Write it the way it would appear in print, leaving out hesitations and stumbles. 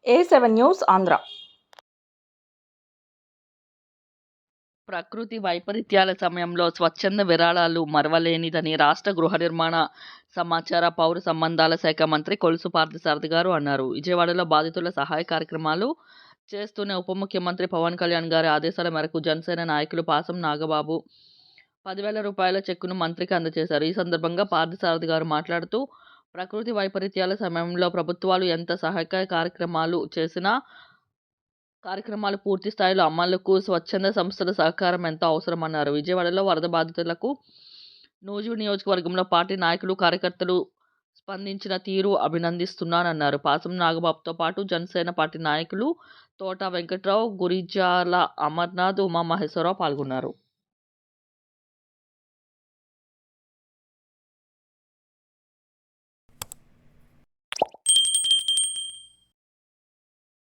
A7 news Andhra. ప్రకృతి వైపరీత్యాల సమయంలో స్వచ్ఛంద విరాళాలు మరవలేనిదని రాష్ట్ర గృహ నిర్మాణ, సమాచార, పౌర సంబంధాల శాఖ మంత్రి కొలుసు పార్థసారథి గారు అన్నారు. విజయవాడలో బాధితుల సహాయ కార్యక్రమాలు చేస్తూనే ఉప ముఖ్యమంత్రి పవన్ కళ్యాణ్ గారి ఆదేశాల మేరకు జనసేన నాయకులు పాసం నాగబాబు 10,000 రూపాయల చెక్కును మంత్రికి అందజేశారు. ఈ సందర్భంగా పార్థసారథి గారు మాట్లాడుతూ, ప్రకృతి వైపరీత్యాల సమయంలో ప్రభుత్వాలు ఎంత సహాయక కార్యక్రమాలు చేసినా కార్యక్రమాలు పూర్తి స్థాయిలో అమలుకు స్వచ్ఛంద సంస్థల సహకారం ఎంతో అవసరమన్నారు. విజయవాడలో వరద బాధితులకు నూజివీడు నియోజకవర్గంలో పార్టీ నాయకులు, కార్యకర్తలు స్పందించిన తీరు అభినందిస్తున్నానన్నారు. పాసం నాగబాబుతో పాటు జనసేన పార్టీ నాయకులు తోట వెంకట్రావు, గురిజాల అమర్నాథ్, ఉమామహేశ్వరరావు పాల్గొన్నారు.